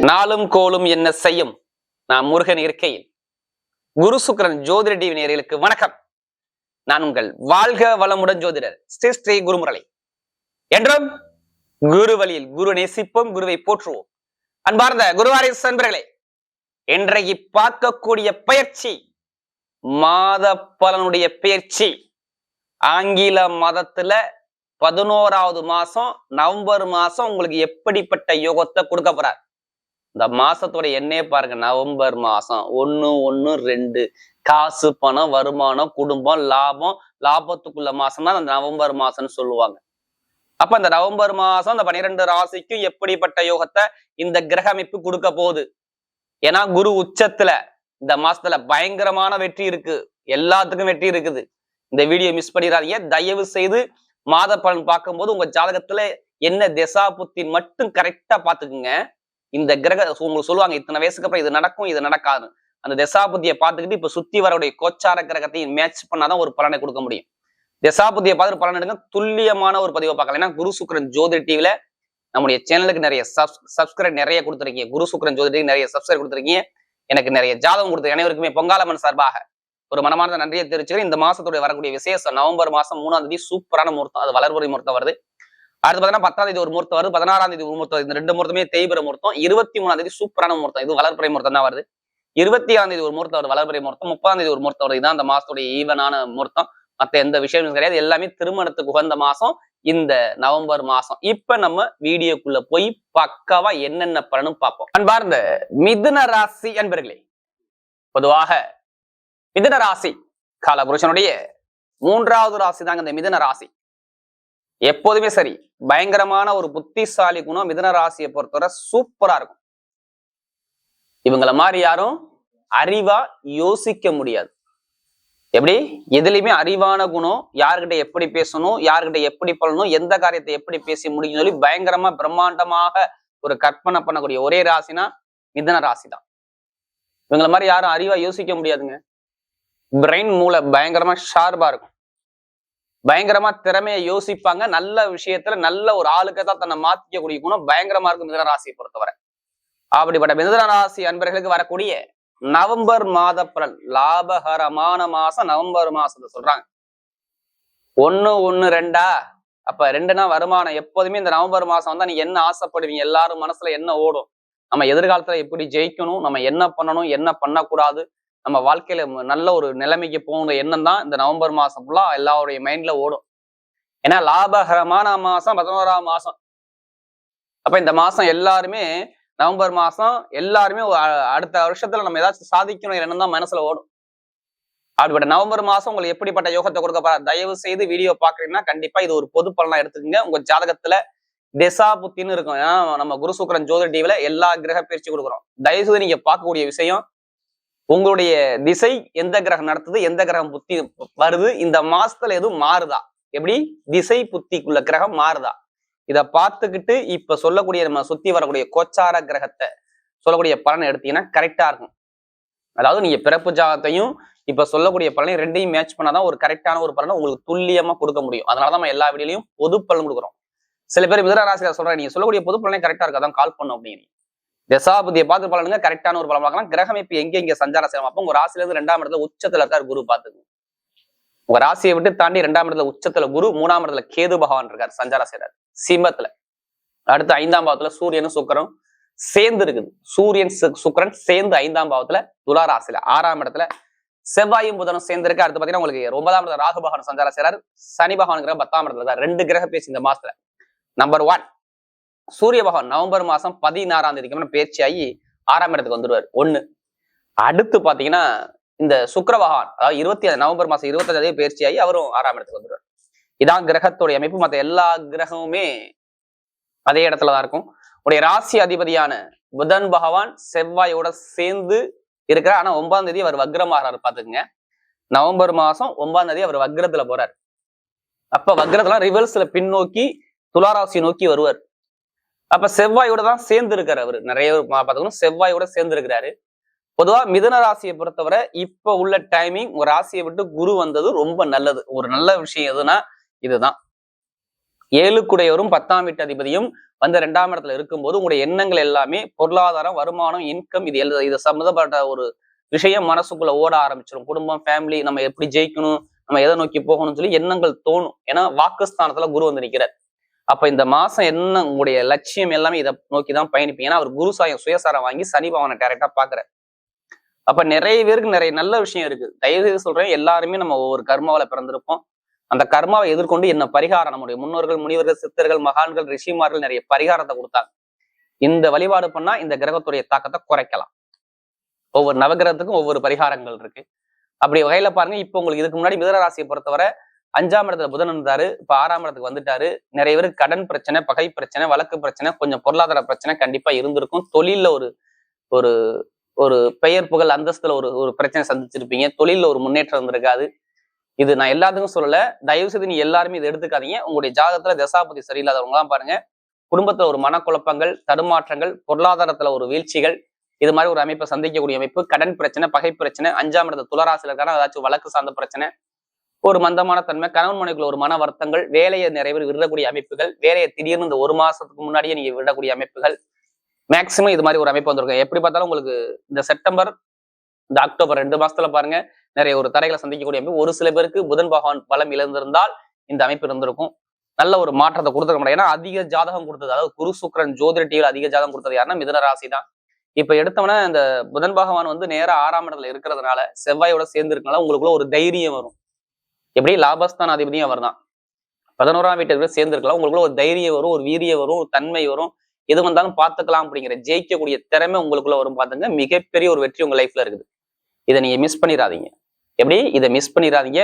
நாளும் கோளும் என்ன செய்யும் நான் முருகன் இருக்கையில். குரு சுக்கிரன் ஜோதிட டிவி நேயர்களுக்கு வணக்கம். நான் உங்கள் வாழ்க வளமுடன் ஜோதிடர் ஸ்ரீ ஸ்ரீ குருமுரளி. என்றும் குரு வழியில் குரு நேசிப்போம், குருவை போற்றுவோம். அன்பார்ந்த குருவாரிசு நண்பர்களே, இன்றைக்கு பார்க்கக்கூடிய பயிற்சி மாத பலனுடைய பயிற்சி. ஆங்கில மதத்துல 11வது மாசம் நவம்பர் மாசம் உங்களுக்கு எப்படிப்பட்ட யோகத்தை கொடுக்க போறார். இந்த மாசத்தோட எண்ணே பாருங்க. நவம்பர் மாசம் 1/1/2 காசு, பணம், வருமானம், குடும்பம், லாபம், லாபத்துக்குள்ள மாசம் தான் அந்த நவம்பர் மாசம்னு சொல்லுவாங்க. அப்ப இந்த நவம்பர் மாசம் இந்த 12 ராசிக்கும் எப்படிப்பட்ட யோகத்தை இந்த கிரக அமைப்பு கொடுக்க போகுது. ஏன்னா குரு உச்சத்துல இந்த மாசத்துல பயங்கரமான வெற்றி இருக்கு, எல்லாத்துக்கும் வெற்றி இருக்குது. இந்த வீடியோ மிஸ் பண்ணிடாதீங்க தயவு செய்து. மாத பலன் பார்க்கும்போது உங்க ஜாதகத்துல என்ன திசா புத்தி மட்டும் கரெக்டா பாத்துக்குங்க. இந்த கிரக உங்களுக்கு சொல்லுவாங்க இத்தனை வயசுக்கு அப்புறம் இது நடக்கும், இது நடக்காது. அந்த திசாபுத்தியை பார்த்துக்கிட்டு இப்ப சுத்தி வரக்கூடிய கோச்சார கிரகத்தையும் மேட்ச் பண்ணாதான் ஒரு பலனை கொடுக்க முடியும். திசாபுத்தியை பார்த்துட்டு பலன் எடுங்க. துல்லியமான ஒரு பதிவை பார்க்கலாம். ஏன்னா குரு சுக்கிரன் ஜோதிட டிவில நம்முடைய சேனலுக்கு நிறைய சப்ஸ்கிரைப் நிறைய கொடுத்துருக்கீங்க. குரு சுக்கிரன் ஜோதிட நிறைய சப்ஸ்கிரைப் கொடுத்துருக்கீங்க. எனக்கு நிறைய ஜாதகம் கொடுத்துருக்கீங்க. அனைவருக்குமே பொங்காலம்மன் சார்பாக ஒரு மனமார்ந்த நன்றியை தெரிவிச்சுக்கிறேன். இந்த மாசத்துடைய வரக்கூடிய விசேஷம் நவம்பர் மாசம் 3ஆம் தேதி சூப்பரான முகூர்த்தம். அது வளர்புரை முகூர்த்தம் வருது. அடுத்து பார்த்தீங்கன்னா 10ஆம் தேதி ஒரு முகூர்த்தம் வருது, 16ஆம் தேதி ஒரு முகூர்த்தம். இந்த 2 முகூர்த்தமே தேய்பிர முகூர்த்தம். 23ஆம் தேதி சூப்பரான முகூர்த்தம். இது வளர்புரை முகூர்த்தம் தான் வருது. 27ஆம் தேதி ஒரு முகூர்த்தம் வருது, வளர்புரை முகூர்த்தம். 30ஆம் தேதி ஒரு முகூர்த்தம் வருது. இதான் அந்த மாசத்துடைய ஈவனான முகூர்த்தம். மற்ற எந்த விஷயமும் கிடையாது. எல்லாமே திருமணத்துக்கு உகந்த மாசம் இந்த நவம்பர் மாசம். இப்ப நம்ம வீடியோக்குள்ள போய் பக்காவா என்னென்ன பலனும் பார்ப்போம். அன்பார்ந்த மிதுன ராசி அன்பர்களே, பொதுவாக மிதுன ராசி காலபுருஷனுடைய 3வது ராசி தாங்க இந்த மிதுன ராசி. எப்போதுமே சரி, பயங்கரமான ஒரு புத்திசாலி குணம் மிதுன ராசியை பொறுத்தவரை சூப்பரா இருக்கும். இவங்கள மாதிரி யாரும் அறிவா யோசிக்க முடியாது. எப்படி எதுலையுமே அறிவான குணம், யாருக்கிட்ட எப்படி பேசணும், யாருக்கிட்ட எப்படி பண்ணணும், எந்த காரியத்தை எப்படி பேசி முடியும் சொல்லி பயங்கரமா பிரம்மாண்டமாக ஒரு கற்பனை பண்ணக்கூடிய ஒரே ராசினா மிதுன ராசி தான். இவங்கள மாதிரி யாரும் அறிவா யோசிக்க முடியாதுங்க. பிரெயின் மூளை பயங்கரமா ஷார்ப்பா இருக்கும், பயங்கரமா திறமையை யோசிப்பாங்க. நல்ல விஷயத்துல நல்ல ஒரு ஆளுக்கதான் தன்னை மாத்திக்கக்கூடிய குணம் பயங்கரமா இருக்கும் மிதுன ராசியை பொறுத்தவரை. அப்படிப்பட்ட மிதுன ராசி அன்பர்களுக்கு வரக்கூடிய நவம்பர் மாத பலன் லாபகரமான மாசம் நவம்பர் மாசத்தை சொல்றாங்க. 1/1/2 அப்ப 2னா வருமானம். எப்போதுமே இந்த நவம்பர் மாசம் வந்தா நீங்க என்ன ஆசைப்படுவீங்க, எல்லாரும் மனசுல என்ன ஓடும், நம்ம எதிர்காலத்துல எப்படி ஜெயிக்கணும், நம்ம என்ன பண்ணணும், என்ன பண்ணக்கூடாது, நம்ம வாழ்க்கையில நல்ல ஒரு நிலைமைக்கு போகணுன்ற எண்ணம் தான் இந்த நவம்பர் மாசம் ஃபுல்லா எல்லாருடைய மைண்ட்ல ஓடும். ஏன்னா லாபகரமான மாசம் 11ஆம் மாசம். அப்ப இந்த மாசம் எல்லாருமே நவம்பர் மாசம் எல்லாருமே அடுத்த வருஷத்துல நம்ம ஏதாச்சும் சாதிக்கணும் எண்ணம் தான் மனசுல ஓடும். அப்படிப்பட்ட நவம்பர் மாசம் உங்களுக்கு எப்படிப்பட்ட யோகத்தை கொடுக்க போறா, தயவு செய்து வீடியோ பாக்குறீங்கன்னா கண்டிப்பா இது ஒரு பொது பலனா எடுத்துக்கங்க. உங்க ஜாதகத்துல திசா புத்தின்னு இருக்கும். ஏன்னா நம்ம குரு சுக்கிரன் ஜோதிட டிவில எல்லா கிரக பயிற்சி கொடுக்குறோம். தயவு செய்து நீங்க பார்க்கக்கூடிய விஷயம் உங்களுடைய திசை எந்த கிரகம் நடத்துது, எந்த கிரகம் புத்தி வருது, இந்த மாசத்துல எதுவும் மாறுதா, எப்படி திசை புத்திக்குள்ள கிரகம் மாறுதா, இதை பார்த்துக்கிட்டு இப்ப சொல்லக்கூடிய நம்ம சுத்தி வரக்கூடிய கோச்சார கிரகத்தை சொல்லக்கூடிய பலனை எடுத்தீங்கன்னா கரெக்டா இருக்கும். அதாவது நீங்க பிறப்பு ஜாதகத்தையும் இப்ப சொல்லக்கூடிய பலனை ரெண்டையும் மேட்ச் பண்ணாதான் ஒரு கரெக்டான ஒரு பலனை உங்களுக்கு துல்லியமா கொடுக்க முடியும். அதனாலதான் நம்ம எல்லா வீடியோலையும் பொது பலன் கொடுக்குறோம். சில பேர் மிதுன ராசிக்காரர் சொல்றேன், நீங்க சொல்லக்கூடிய பொது பலனே கரெக்டா இருக்கு, அதான் கால் பண்ணும் அப்படின்னு. தசாபதியை பார்த்து பலனுங்க கரெக்டான ஒரு பலம் பார்க்கலாம். கிரகம் இப்ப எங்க சஞ்சாரம் செய்யலாம். அப்போ உங்க ராசில இருந்து 2ஆம் இடத்துல உச்சத்துல இருக்காரு குரு. பாத்துங்க, உங்க ராசியை விட்டு தாண்டி 2ஆம் இடத்துல உச்சத்துல குரு, 3ஆம் இடத்துல கேது பகவான் இருக்காரு, சஞ்சாரம் செய்யறாரு சிம்மத்துல. அடுத்து 5ஆம் பாவத்துல சூரியனும் சுக்கிரனும் சேர்ந்து இருக்குது. சூரியன் சுக்கிரன் சேர்ந்து 5ஆம் பாவத்துல துலா ராசியில. 6ஆம் இடத்துல செவ்வாயும் புதனும் சேர்ந்து இருக்கு. அடுத்து பாத்தீங்கன்னா உங்களுக்கு 9ஆம் இடத்துல ராகு பகவான் சஞ்சாரம் செய்யறாரு. சனி பகவான் 10ஆம் இடத்துல இருக்காரு. 2 கிரக பேசி இந்த மாசத்துல. நம்பர் 1 சூரிய பகவான் நவம்பர் மாசம் 16ஆம் தேதிக்கு பேச்சு ஆகி 6ஆம் இடத்துக்கு வந்துடுவார். 1. அடுத்து பாத்தீங்கன்னா இந்த சுக்கிர பகவான் அதாவது நவம்பர் மாசம் 25ஆம் தேதி பயிற்சி ஆகி அவரும் 6ஆம் இடத்துக்கு வந்துடுவார். இதான் கிரகத்துடைய அமைப்பு. மற்ற எல்லா கிரகமுமே அதே இடத்துலதான் இருக்கும். உடைய ராசி அதிபதியான புதன் பகவான் செவ்வாயோட சேர்ந்து இருக்கிறார். ஆனா 9ஆம் தேதி அவர் வக்ரமாகறாரு. பாத்துக்குங்க, நவம்பர் மாசம் 9ஆம் தேதி அவர் வக்ரத்துல போறாரு. அப்ப வக்ரத்துல ரிவர்ஸ்ல பின்னோக்கி துளாராசியை நோக்கி வருவார். அப்ப செவ்வாயோட தான் சேர்ந்து இருக்காரு அவரு. நிறைய பார்த்துக்கணும், செவ்வாயோட சேர்ந்து இருக்கிறாரு. பொதுவா மிதுன ராசியை பொறுத்தவரை இப்ப உள்ள டைமிங் உங்க ராசியை விட்டு குரு வந்தது ரொம்ப நல்லது. ஒரு நல்ல விஷயம் எதுனா இதுதான். 7 10ஆம் வீட்டு அதிபதியும் வந்து 2ஆம் இடத்துல இருக்கும்போது உங்களுடைய எண்ணங்கள் எல்லாமே பொருளாதாரம், வருமானம், இன்கம் இது சம்மந்தப்பட்ட ஒரு விஷயம் மனசுக்குள்ள ஓட ஆரம்பிச்சிடும். குடும்பம், ஃபேமிலி, நம்ம எப்படி ஜெயிக்கணும், நம்ம எதை நோக்கி போகணும்னு சொல்லி எண்ணங்கள் தோணும். ஏன்னா வாக்குஸ்தானத்துல குரு வந்து நிற்கிறார். அப்ப இந்த மாசம் என்ன உங்களுடைய லட்சியம் எல்லாமே இதை நோக்கிதான் பயணிப்பீங்க. ஏன்னா அவர் குரு சாயம் சுயசாரம் வாங்கி சனி பவனை டைரக்டா பாக்குறாரு. அப்ப நிறைய பேருக்கு நிறைய நல்ல விஷயம் இருக்கு. தயவு செய்து சொல்றேன், எல்லாருமே நம்ம ஒவ்வொரு கர்மாவில பிறந்திருப்போம். அந்த கர்மாவை எதிர்கொண்டு என்ன பரிகாரம், நம்முடைய முன்னோர்கள், முனிவர்கள், சித்தர்கள், மகான்கள், ரிஷிமார்கள் நிறைய பரிகாரத்தை கொடுத்தாங்க. இந்த வழிபாடு பண்ணா இந்த கிரகத்துடைய தாக்கத்தை குறைக்கலாம். ஒவ்வொரு நவகிரகத்துக்கும் ஒவ்வொரு பரிகாரங்கள் இருக்கு. அப்படி வகையில பாருங்க, இப்ப உங்களுக்கு இதுக்கு முன்னாடி மிதுன ராசியை பொறுத்தவரை 5ஆம் இடத்துல புதன் இருந்தாரு, இப்ப 6ஆம் இடத்துக்கு வந்துட்டாரு. நிறைய பேருக்கு கடன் பிரச்சனை, பகை பிரச்சனை, வழக்கு பிரச்சனை, கொஞ்சம் பொருளாதார பிரச்சனை கண்டிப்பா இருந்திருக்கும். தொழில்ல ஒரு ஒரு ஒரு பெயர் புகழ் அந்தஸ்துல ஒரு பிரச்சனை சந்திச்சிருப்பீங்க. தொழில்ல ஒரு முன்னேற்றம் இருந்திருக்காது. இது நான் எல்லாத்துக்கும் சொல்லல, தயவு செய்து நீ எல்லாருமே இதை எடுத்துக்காதீங்க. உங்களுடைய ஜாதகத்துல தசாபதி சரியில்லாதவங்களாம் பாருங்க, குடும்பத்துல ஒரு மனக்குழப்பங்கள், தடுமாற்றங்கள், பொருளாதாரத்துல ஒரு வீழ்ச்சிகள், இது மாதிரி ஒரு அமைப்பை சந்திக்கக்கூடிய அமைப்பு, கடன் பிரச்சனை, பகை பிரச்சனை, 5ஆம் இடத்துல துளராசில இருக்கான ஏதாச்சும் வழக்கு சார்ந்த பிரச்சனை, ஒரு மந்தமான தன்மை, கணவன் மனைவிக்குள்ள ஒரு மன வருத்தங்கள், வேலையை நிறைய பேர் விடக்கூடிய அமைப்புகள், வேலையை திடீர்னு இந்த 1 மாசத்துக்கு முன்னாடியே நீங்க விடக்கூடிய அமைப்புகள், மேக்சிமம் இது மாதிரி ஒரு அமைப்பு வந்திருக்கும். எப்படி பார்த்தாலும் உங்களுக்கு இந்த செப்டம்பர், இந்த அக்டோபர் 2 மாசத்துல பாருங்க நிறைய ஒரு தடைகளை சந்திக்கக்கூடிய அமைப்பு. ஒரு சில பேருக்கு புதன் பகவான் பலம் இழந்திருந்தால் இந்த அமைப்பு இருந்திருக்கும். நல்ல ஒரு மாற்றத்தை கொடுத்துருக்க முடியாது. ஏன்னா அதிக ஜாதகம் கொடுத்தது, அதாவது குரு சுக்கிரன் ஜோதிட டிவியில் அதிக ஜாதகம் கொடுத்தது யாருன்னா மிதுன ராசி தான். இப்ப எடுத்தவன இந்த புதன் பகவான் வந்து நேரா 6ஆம் இடத்துல இருக்கிறதுனால, செவ்வாயோட சேர்ந்து இருக்கனால உங்களுக்குள்ள ஒரு தைரியம் வரும். எப்படி லாபஸ்தான அதிபதியும் அவர் தான். 11ஆம் வீட்டுக்கு சேர்ந்து இருக்கலாம். உங்களுக்குள்ள ஒரு தைரியம் வரும், ஒரு வீரியம் வரும், ஒரு தன்மை வரும். எது வந்தாலும் பார்த்துக்கலாம் அப்படிங்கிற ஜெயிக்கக்கூடிய திறமை உங்களுக்குள்ள வரும். பாத்துங்க, மிகப்பெரிய ஒரு வெற்றி உங்க லைஃப்ல இருக்குது. இதை நீங்க மிஸ் பண்ணிடாதீங்க. எப்படி இதை மிஸ் பண்ணிடாதீங்க.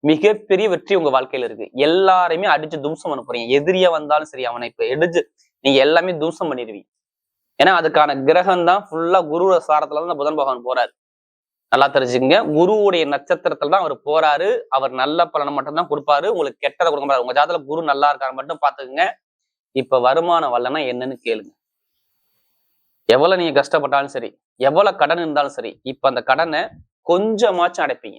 மிகப்பெரிய வெற்றி உங்க வாழ்க்கையில இருக்கு. எல்லாருமே அடிச்சு தும்சம் பண்ண போறீங்க. எதிரியா வந்தாலும் சரி, அவனை இப்ப எடுத்து நீங்க எல்லாமே தும்சம் பண்ணிடுவீங்க. ஏன்னா அதுக்கான கிரகம் தான் ஃபுல்லா குரு சாரத்துல தான் புதன் பகவான் போறாரு. நல்லா தெரிஞ்சுக்கங்க, குருவுடைய நட்சத்திரத்துல தான் அவர் போறாரு. அவர் நல்ல பலனை மட்டும் தான் கொடுப்பாரு, உங்களுக்கு கெட்டதை கொடுக்க மாட்டாரு. உங்க ஜாதகத்துல குரு நல்லா இருக்காரு மட்டும் பாத்துக்கோங்க. இப்ப வருமானம் வரலன்னா என்னன்னு கேளுங்க. எவ்வளவு நீங்க கஷ்டப்பட்டாலும் சரி, எவ்வளவு கடன் இருந்தாலும் சரி, இப்ப அந்த கடனை கொஞ்சமாச்சும் அடைப்பீங்க.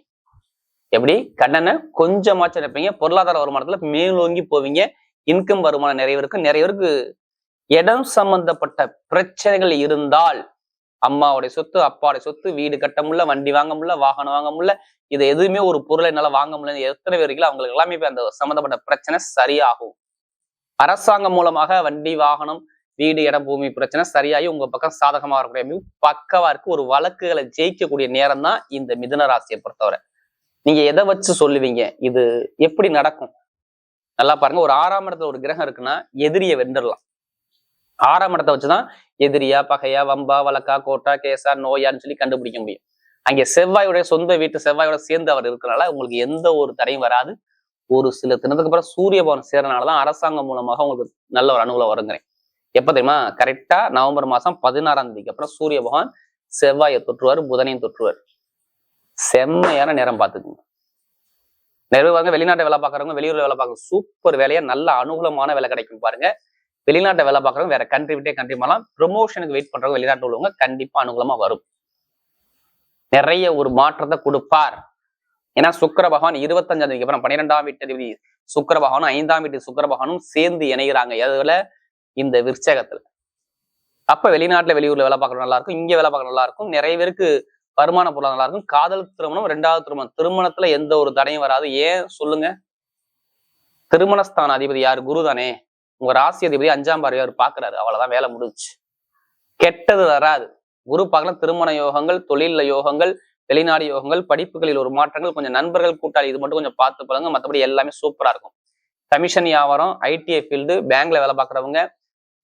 எப்படி கடனை கொஞ்சமாச்சும் அடைப்பீங்க. பொருளாதார வருமானத்துல மேலோங்கி போவீங்க. இன்கம் வருமானம் நிறைய பேருக்கு இடம் சம்பந்தப்பட்ட பிரச்சனைகள் இருந்தால், அம்மாவுடைய சொத்து, அப்பாவுடைய சொத்து, வீடு கட்ட முடியல, வண்டி வாங்க முடியல, வாகனம் வாங்க முடியல, இது எதுவுமே ஒரு பொருளை என்னால வாங்க முடியல, எத்தனை பேருக்கு அவங்களுக்கு எல்லாமே அந்த சம்பந்தப்பட்ட பிரச்சனை சரியாகும். அரசாங்கம் மூலமாக வண்டி, வாகனம், வீடு, இடம், பூமி பிரச்சனை சரியாகி உங்க பக்கம் சாதகமா வரக்கூடிய பக்கவா இருக்கு. ஒரு வழக்குகளை ஜெயிக்கக்கூடிய நேரம் தான் இந்த மிதுன ராசியை பொறுத்தவரை. நீங்க எதை வச்சு சொல்லுவீங்க இது எப்படி நடக்கும்? நல்லா பாருங்க, ஒரு 6ஆம் இடத்துல ஒரு கிரகம் இருக்குன்னா எதிரியை வென்றலாம். 6ஆம் இடத்தை வச்சுதான் எதிரியா, பகையா, வம்பா, வழக்கா, கோட்டா, கேசா, நோயான்னு சொல்லி கண்டுபிடிக்க முடியும். அங்கே செவ்வாயுடைய சொந்த வீட்டு செவ்வாயோட சேர்ந்து அவர் இருக்கிறனால உங்களுக்கு எந்த ஒரு தடையும் வராது. ஒரு சில தினத்துக்கு அப்புறம் சூரிய பவன் சேர்றனாலதான் அரசாங்கம் மூலமாக உங்களுக்கு நல்ல ஒரு அனுகூலம் வருங்கிறேன். எப்ப தெரியுமா? கரெக்டா நவம்பர் மாசம் 16ஆம் தேதிக்கு அப்புறம் சூரிய பகவான் செவ்வாயை தொற்றுவார், புதனையும் தொற்றுவார். செம்மையான நேரம் பார்த்துக்குங்க. நிறைய வெளிநாட்டை வேலை பார்க்குறவங்க, வெளியூர்ல வேலை பார்க்குறவங்க சூப்பர் வேலையா நல்ல அனுகூலமான வேலை கிடைக்கும் பாருங்க. வெளிநாட்டை வேலை பார்க்குறவங்க வேற கண்ட்ரி விட்டே கண்ட்ரி மாறலாம். ப்ரொமோஷனுக்கு வெயிட் பண்றவங்க வெளிநாட்டு உள்ளவங்க கண்டிப்பா அனுகூலமா வரும். நிறைய ஒரு மாற்றத்தை கொடுப்பார். ஏன்னா சுக்கிர பகவான் 25ஆம் தேதிக்கு அப்புறம் 12ஆம் வீட்டு அதிபதி சுக்கிர பகவானும் 5ஆம் வீட்டு சுக்கிர பகவானும் சேர்ந்து இணைகிறாங்க. எதுல? இந்த விருச்சகத்துல. அப்ப வெளிநாட்டுல வெளியூர்ல வேலை பார்க்கறது நல்லா இருக்கும், இங்க வேலை பார்க்கறது நல்லா இருக்கும். நிறைய பேருக்கு வருமான பொருளாதாரம் நல்லா இருக்கும். காதல் திருமணம், 2வது திருமணம், திருமணத்துல எந்த ஒரு தடையும் வராது. ஏன் சொல்லுங்க? திருமணஸ்தான அதிபதி யாரு? குரு தானே. உங்க ராசி அதிபதி 5ஆம் பார்வையார் பாக்குறாரு. அவ்வளவுதான், வேலை முடிஞ்சு. கெட்டது வராது. குரு பார்க்கலாம். திருமண யோகங்கள், தொழில யோகங்கள், வெளிநாடு யோகங்கள், படிப்புகளில் ஒரு மாற்றங்கள், கொஞ்சம் நண்பர்கள் கூட்டாளி இது மட்டும் கொஞ்சம் பார்த்து பழங்க. மற்றபடி எல்லாமே சூப்பரா இருக்கும். கமிஷன் வியாபாரம், ஐடிஐ ஃபீல்டு, பேங்க்ல வேலை பார்க்குறவங்க,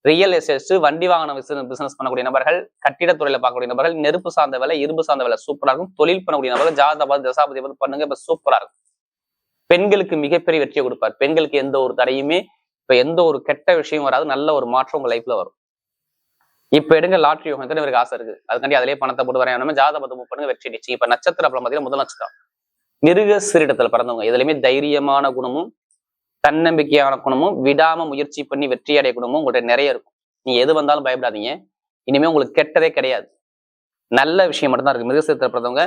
ரியல் எஸ்டேட், வண்டி வாகன பிசினஸ் பண்ணக்கூடிய நபர்கள், கட்டிடத்துறையில பார்க்கக்கூடிய நபர்கள், நெருப்பு சார்ந்த வேலை, இரும்பு சார்ந்த வேலை சூப்பரா இருக்கும். தொழில் பண்ணக்கூடிய நபர்கள் ஜாதபாத் தசாபதி பண்ணுங்க, இப்ப சூப்பரா இருக்கும். பெண்களுக்கு மிகப்பெரிய வெற்றியை கொடுப்பார். பெண்களுக்கு எந்த ஒரு தடையுமே, இப்ப எந்த ஒரு கெட்ட விஷயம் வராது. நல்ல ஒரு மாற்றம் உங்க லைஃப்ல வரும். இப்ப எடுங்க லாட்ரி யோகம், எத்தனை பேருக்கு ஆசை இருக்கு? அதுக்காண்டி அதிலேயே பணத்தை போட்டு வரையானமே ஜாதகத்தை மூவ் பண்ணுங்க, வெற்றி அடிச்சு. இப்ப நட்சத்திரம் அப்புறம் பார்த்தீங்கன்னா முதல் நட்சத்திரம் மிருக சீரிடத்துல பிறந்தவங்க. இதுலயுமே தைரியமான குணமும், தன்னம்பிக்கையான குணமும், விடாம முயற்சி பண்ணி வெற்றி அடைய குணமும் உங்கள்கிட்ட நிறைய இருக்கும். நீ எது வந்தாலும் பயப்படாதீங்க. இனிமே உங்களுக்கு கெட்டதே கிடையாது, நல்ல விஷயம் மட்டும்தான் இருக்கு. மிருகசீரத்துல பிறந்தவங்க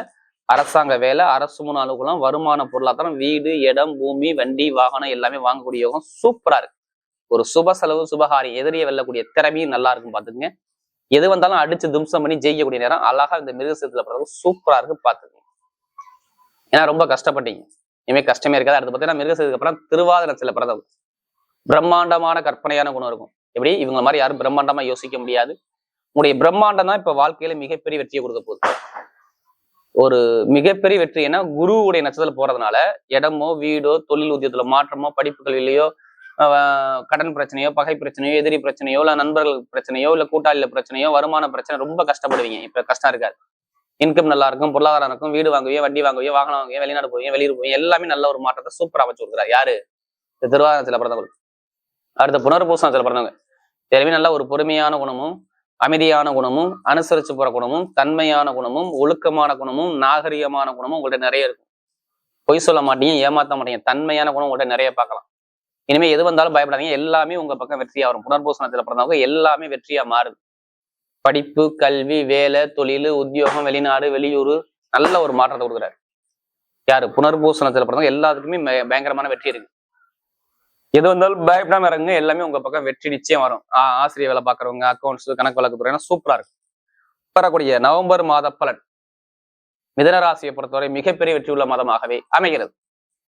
அரசாங்க வேலை, அரசு முன் அலுவலகம், வருமான பொருளாதாரம், வீடு, இடம், பூமி, வண்டி, வாகனம் எல்லாமே வாங்கக்கூடிய யோகம் சூப்பரா இருக்கு. ஒரு சுப செலவு சுபகாரி எதிரியை வெல்லக்கூடிய திறமையும் நல்லா இருக்கும் பாத்துக்கங்க. எது வந்தாலும் அடிச்சு தும்சம் பண்ணி ஜெயிக்கக்கூடிய நேரம் அழகா இந்த மிருகசீரத்துல பிறந்தவங்க சூப்பரா இருக்கு பாத்துக்கங்க. ஏன்னா ரொம்ப கஷ்டப்பட்டீங்க, இனிமே கஷ்டமே இருக்காது. அடுத்து பார்த்தீங்கன்னா மிருகசீரத்துக்கு அப்புறம் திருவாதிரத்துல பிறந்தவங்க பிரம்மாண்டமான கற்பனையான குணம் இருக்கும். எப்படி இவங்க மாதிரி யாரும் பிரம்மாண்டமா யோசிக்க முடியாது. உங்களுடைய பிரம்மாண்டம் தான் இப்ப வாழ்க்கையில மிகப்பெரிய வெற்றியை கொடுக்க போகுது. ஒரு மிகப்பெரிய வெற்றி ஏன்னா குருவுடைய நட்சத்திரத்துல போறதுனால இடமோ வீடோ தொழில் உத்தியத்துல மாற்றமோ படிப்புகளிலேயோ கடன் பிரச்சனையோ பகை பிரச்சனையோ எதிரி பிரச்சனையோ இல்ல நண்பர்கள் பிரச்சனையோ இல்ல கூட்டாளில பிரச்சனையோ வருமான பிரச்சனை ரொம்ப கஷ்டப்படுவீங்க. இப்ப கஷ்டம் இருக்காது. இன்கம் நல்லா இருக்கும், பொருளாதாரம் இருக்கும், வீடு வாங்குவீங்க, வண்டி வாங்குவீங்க, வாகனம் வாங்குவீங்க, வெளிநாடு போவீங்க, வெளியூர் போவீங்க, எல்லாமே நல்ல ஒரு மாற்றத்தை சூப்பரா வச்சு கொடுக்குறாரு. யாரு? இந்த திருவாதிரத்துல பிறந்தவங்க. அடுத்த புனர்பூசத்துல பிறந்தவங்க எனவே நல்ல ஒரு பொறுமையான குணமும் அமைதியான குணமும் அனுசரிச்சு போற குணமும் தன்மையான குணமும் ஒழுக்கமான குணமும் நாகரிகமான குணமும் உங்கள்ட்ட நிறைய இருக்கும். பொய் சொல்ல மாட்டீங்க, ஏமாத்த மாட்டீங்க, தன்மையான குணம் உங்கள்ட்ட நிறைய பார்க்கலாம். இனிமே எது வந்தாலும் பயப்படாதீங்க, எல்லாமே உங்க பக்கம் வெற்றியா வரும். புனர்பூசணத்துல பிறந்தவங்க எல்லாமே வெற்றியா மாறுது. படிப்பு, கல்வி, வேலை, தொழில், உத்தியோகம், வெளிநாடு, வெளியூர் நல்ல ஒரு மாற்றத்தை கொடுக்குறாரு. யாரு? புனர்பூசணத்துல பிறந்தவங்க எல்லாத்துக்குமே பயங்கரமான வெற்றி இருக்கு. எது வந்தாலும் பயப்படாம இறங்குங்க, எல்லாமே உங்க பக்கம் வெற்றி நிச்சயம் வரும். ஆசிரியர் வேலை பாக்குறவங்க, அக்கௌண்ட்ஸ், கணக்கு வழக்கு துறை சூப்பரா இருக்கு. வரக்கூடிய நவம்பர் மாத பலன் மிதன ராசியை பொறுத்தவரை மிகப்பெரிய வெற்றி உள்ள மாதமாகவே அமைகிறது.